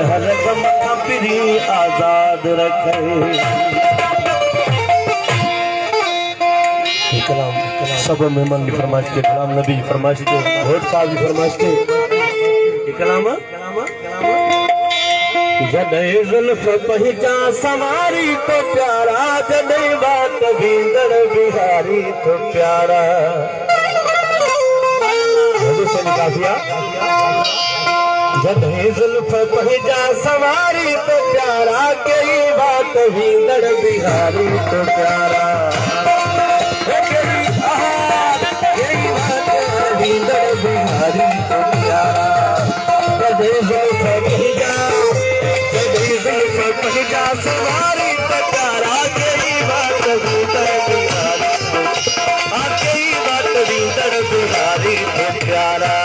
हर गम अपनी आजाद रखे। कलाम सब मेहमान की फरमाइश के, कलाम नबी की फरमाइश के, होठ साहब की फरमाइश के कलाम जॾहिं ज़ुल्फ़ पहिजा सवारी तो प्यारा, जॾहिं बात भींदड़ बिहारी तो प्यारा। जॾहिं ज़ुल्फ़ पहिजा सवारी तो प्यारा, कई बात भींदड़ बिहारी तो प्यारा। भींदड़ बिहारी तो प्यारा। जॾहिं ज़ुल्फ़ पहिजा सवारी तो प्यारा, कई बात भींदड़ बिहारी तो, कई बात भींदड़ बिहारी तो प्यारा।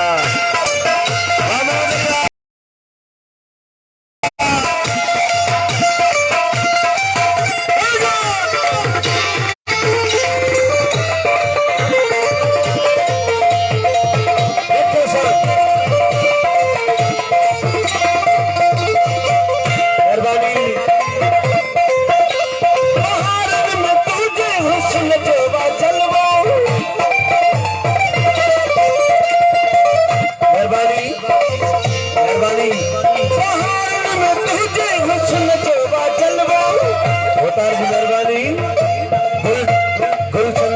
गुलशन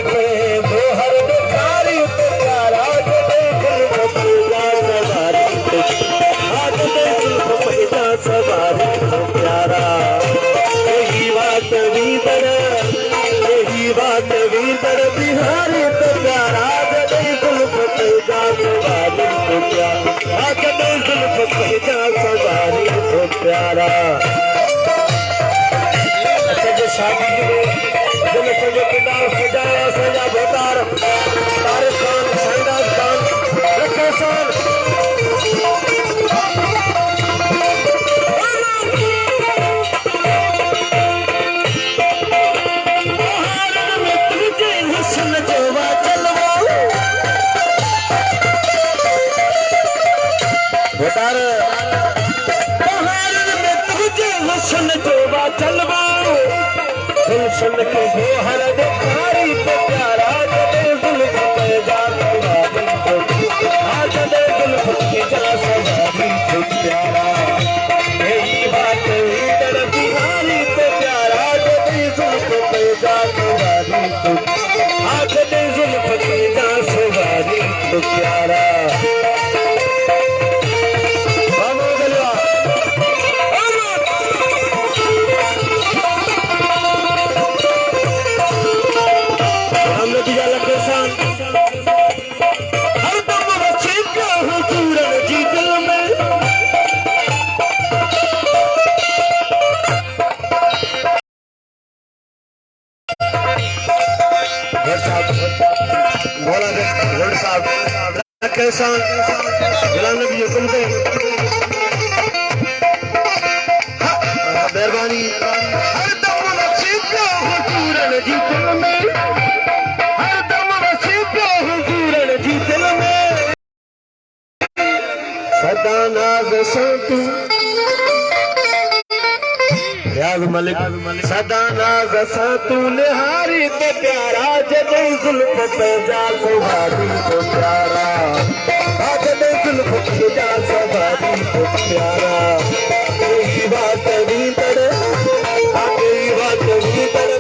के बोहर बिखारी तो प्यारा, सवारी तो आज ज़ुल्फ़ पहिजा सवारी तो प्यारा। यही बात भींदड़ बिहारी तो प्यारा, जॾहिं ज़ुल्फ़ पहिजा सवारी तो प्यारा, जॾहिं ज़ुल्फ़ पहिजा सवारी तो प्यारा। शादी सजाया सजा भोतार तारे खान शहनाज खान रखे सान। में तुझे हुस्न जोवा चलवा भोतार, में तुझे हुस्न जोवा चलवा। गुलशन के बोहर बिखारी तो प्यारा, जॾहिं ज़ुल्फ़ पहिजा सवारी तो, जॾहिं ज़ुल्फ़ पहिजा सवारी तो प्यारा। यही बात भींदड़ बिहारी तो प्यारा, जॾहिं ज़ुल्फ़ पहिजा सवारी तो, जॾहिं ज़ुल्फ़ पहिजा सवारी तो प्यारा। मेहरबानी हर दम नसीबो हुजूरन जी दिल में, हर दम नसीबो हुजूरन जी दिल में। सदा नाज़ सां तू रियाज़ मलिक, सदा नाज़ सां तू निहारी तो प्यारा, जॾहिं ज़ुल्फ़ पहिजा सवारी तो प्यारा, जॾहिं ज़ुल्फ़ पहिजा सवारी तो प्यारा। यही बात भींदड़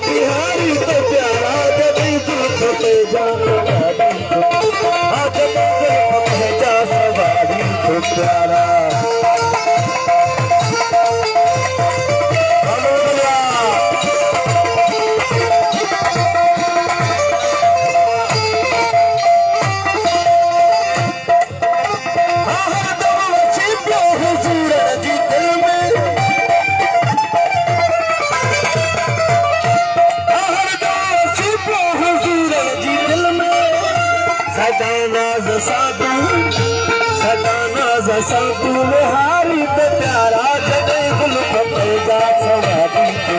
बिहारी तो प्यारा, जॾहिं ज़ुल्फ़ पहिजा सवारी तो, जॾहिं ज़ुल्फ़ पहिजा सवारी तो प्यारा। सां तू निहारी तो प्यारा, जॾहिं ज़ुल्फ़ पहिजा सवारी तो,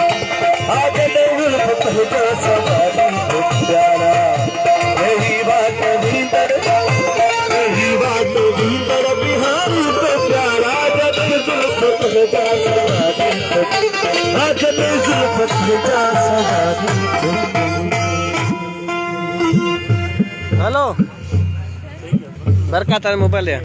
जॾहिं ज़ुल्फ़ पहिजा सवारी तो प्यारा। यही बात भींदड़ भेजा सवारी आ जले जुल्फ भेजा सवारी हेलो बरका तारे मोबाइल है